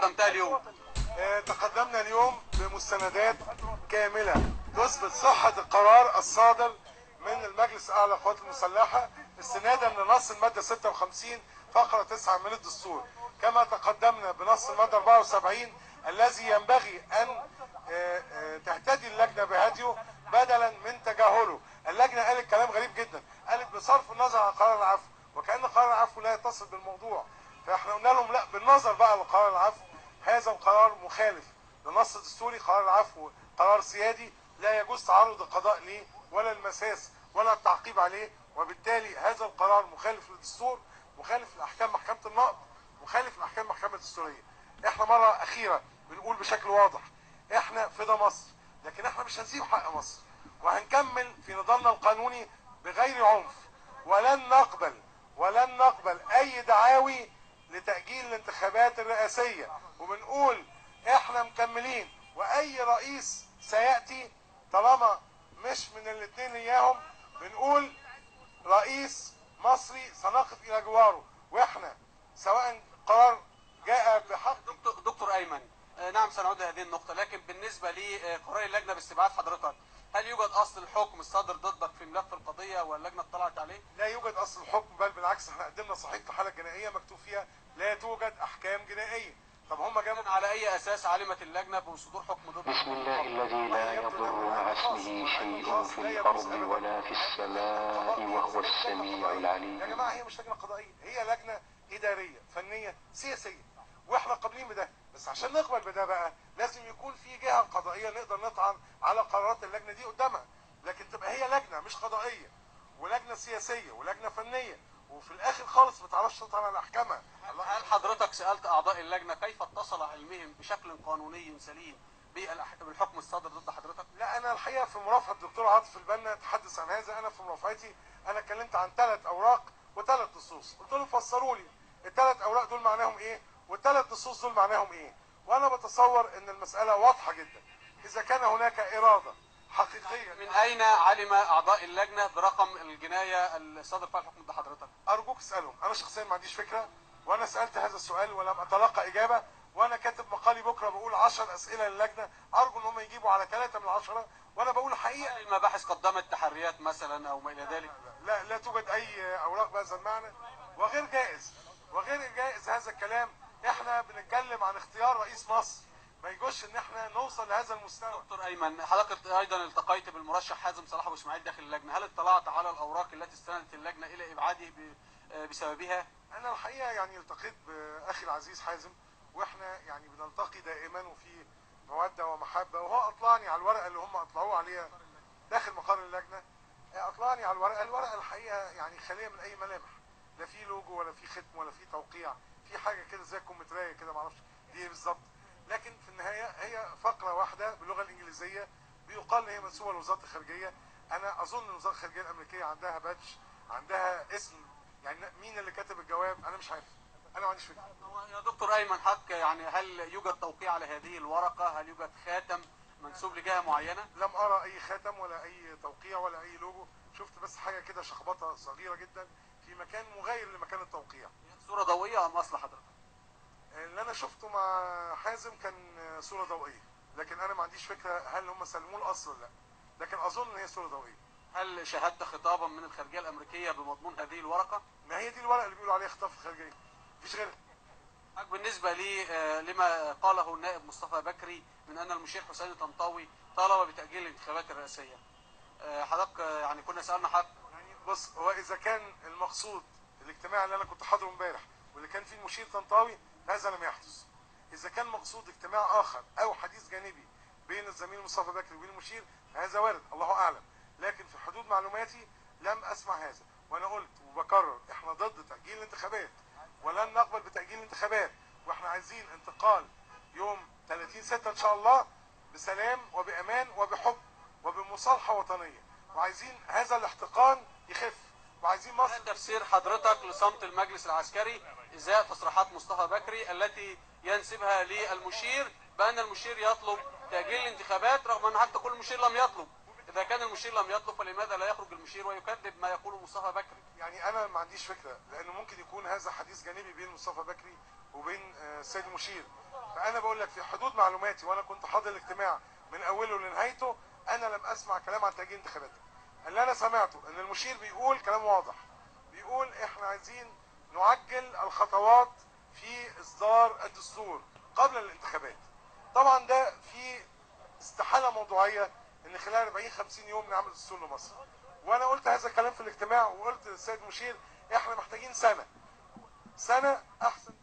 قدمتها اليوم؟ تقدمنا اليوم بمستندات كاملة تثبت صحة القرار الصادر من المجلس الأعلى للقوات المسلحة استنادا لنص المادة 56 فقرة 9 من الدستور، كما تقدمنا بنص المادة 74 الذي ينبغي أن تهتدي اللجنة بهديه بدلا من تجاهله. اللجنة قالت كلام غريب جدا، قالت بصرف النظر عن قرار العفو، وكأن قرار العفو لا يتصل بالموضوع. فاحنا قلنا لهم لا، بالنظر بقى لقرار العفو، هذا القرار مخالف للنص الدستوري. قرار العفو قرار سيادي لا يجوز تعرض القضاء ليه ولا المساس ولا التعقيب عليه، وبالتالي هذا القرار مخالف للدستور، مخالف لاحكام محكمة النقض، مخالف لاحكام المحكمة الدستورية. احنا مرة اخيرة بنقول بشكل واضح احنا فدا مصر، لكن احنا مش هنسيب حق مصر، وهنكمل في نضالنا القانوني بغير عنف، ولن نقبل اي دعاوي لتأجيل الانتخابات الرئاسية. وبنقول احنا مكملين، واي رئيس سيأتي طالما مش من الاثنين اياهم بنقول رئيس مصري سنقف الى جواره، واحنا سواء قرار جاء بحق. دكتور ايمن، نعم سنعود لهذه النقطة، لكن بالنسبة لقرار اللجنة باستبعاد حضرتك، هل يوجد اصل الحكم الصادر ضدك في ملف القضية واللجنة اطلعت عليه؟ لا يوجد اصل الحكم، بل بالعكس احنا قدمنا صحيفة الحالة الجنائية مكتوب فيها لا توجد احكام جنائية. طب هم جابوا على اي اساس علمت اللجنة بصدور حكم ضد؟ بسم الله الذي لا يضر مع اسمه شيء في الارض ولا في السماء وهو السميع العليم. يا جماعة هي مش لجنة قضائية، هي لجنة ادارية فنية سياسية، واحنا قابلين بده. بس عشان نقبل بده بقى لازم يكون في جهة قضائية نقدر نطعن على قرارات اللجنة دي قدامها، لكن تبقى هي لجنة مش قضائية ولجنة سياسية ولجنة فنية وفي الاخر خالص ما تعرفش تطعن على احكامها. هل حضرتك سألت اعضاء اللجنة كيف اتصل علمهم بشكل قانوني سليم بالحكم الصادر ضد حضرتك؟ لا، انا الحقيقة في مرافعة الدكتور عاطف البنا تحدث عن هذا، انا في مرافعتي انا اتكلمت عن 3 اوراق و3 نصوص، قلت لهم فسروا لي ال3 اوراق دول معناهم ايه وال3 نصوص دول معناهم ايه، وانا بتصور ان المسألة واضحة جدا. اذا كان هناك ارادة حقيقية. من اين علم اعضاء اللجنة برقم الجناية الصادر فيها الحكم ضد حضرتك؟ ارجوك اسألهم، انا شخصيا ما عنديش فكرة، وانا سألت هذا السؤال ولم اتلقى اجابة، وانا كاتب مقالي بكرة بقول 10 اسئلة للجنة، ارجو ان هم يجيبوا على 3 من 10، وانا بقول حقيقة. هل المباحث قدمت تحريات مثلا او ما الى ذلك؟ لا توجد اي اوراق بهذا المعنى، وغير جائز هذا الكلام. احنا بنتكلم عن اختيار رئيس مصر، ما يجوش ان احنا نوصل لهذا المستوى. دكتور ايمن، حضرتك ايضا التقيت بالمرشح حازم صلاح ابو اسماعيل داخل اللجنه، هل اطلعت على الاوراق التي استندت اللجنه الى ابعاده بسببها؟ انا الحقيقه يعني التقيت باخي العزيز حازم، واحنا يعني بنلتقي دائما وفي موده ومحبه، وهو اطلعني على الورقه اللي هم اطلعوه عليها داخل مقر اللجنه، اطلعني على الورقه الحقيقه يعني خاليه من اي ملامح، لا في لوجو ولا في ختم ولا في توقيع، في حاجه كده زي الكمبيوترايه كده ما اعرفش دي ايه بالظبط، لكن في النهايه هي فقره واحده باللغه الانجليزيه بيقال ان هي منسوبه لوزاره الخارجيه. انا اظن ان وزاره الخارجيه الامريكيه عندها بادج، عندها اسم، يعني مين اللي كاتب الجواب انا مش عارف، انا ما عنديش فكره. يا دكتور ايمن حق، يعني هل يوجد توقيع على هذه الورقه؟ هل يوجد خاتم منسوب لجهه معينه؟ لم ارى اي خاتم ولا اي توقيع ولا اي لوجو، شفت بس حاجه كده شخبطه صغيره جدا في مكان مغاير لمكان التوقيع. صوره ضوئيه ام اصل حضرتك؟ اللي انا شفته مع حازم كان صوره ضوئيه، لكن انا ما عنديش فكره هل هم سلموه الاصل ولا لا، لكن اظن ان هي صوره ضوئيه. هل شاهدت خطابا من الخارجيه الامريكيه بمضمون هذه الورقه؟ ما هي دي الورقه اللي بيقولوا عليها خطاب الخارجيه، مفيش غيرها. بالنسبه لي لما قاله النائب مصطفى بكري من ان المشير حسين طنطاوي طالب بتاجيل الانتخابات الرئاسيه، حضرتك يعني كنا سالنا حضرتك، يعني بص، هو اذا كان المقصود الاجتماع اللي انا كنت حاضره امبارح واللي كان فيه المشير طنطاوي هذا لم يحدث، اذا كان مقصود اجتماع اخر او حديث جانبي بين الزميل مصطفى بكري وبين المشير هذا وارد الله اعلم، لكن في حدود معلوماتي لم اسمع هذا. وانا قلت وبكرر احنا ضد تاجيل الانتخابات ولن نقبل بتاجيل الانتخابات، واحنا عايزين انتقال يوم 30/6 ان شاء الله بسلام وبامان وبحب وبمصالحه وطنيه، وعايزين هذا الاحتقان يخف، وعايزين مصر. ما تفسير حضرتك لصمت المجلس العسكري ازاء تصريحات مصطفى بكري التي ينسبها للمشير بان المشير يطلب تاجيل الانتخابات رغم ان حتى كل المشير لم يطلب؟ اذا كان المشير لم يطلب فلماذا لا يخرج المشير ويكذب ما يقوله مصطفى بكري؟ يعني انا ما عنديش فكره، لانه ممكن يكون هذا حديث جانبي بين مصطفى بكري وبين السيد المشير. فانا بقول لك في حدود معلوماتي، وانا كنت حاضر الاجتماع من اوله لنهايته، انا لم اسمع كلام عن تاجيل انتخابات. اللي انا سمعته ان المشير بيقول كلام واضح، بيقول احنا عايزين نعجل الخطوات في اصدار الدستور قبل الانتخابات. طبعا ده في استحاله موضوعيه ان خلال 40-50 يوم نعمل دستور لمصر. وانا قلت هذا الكلام في الاجتماع، وقلت للسيد المشير احنا محتاجين سنه احسن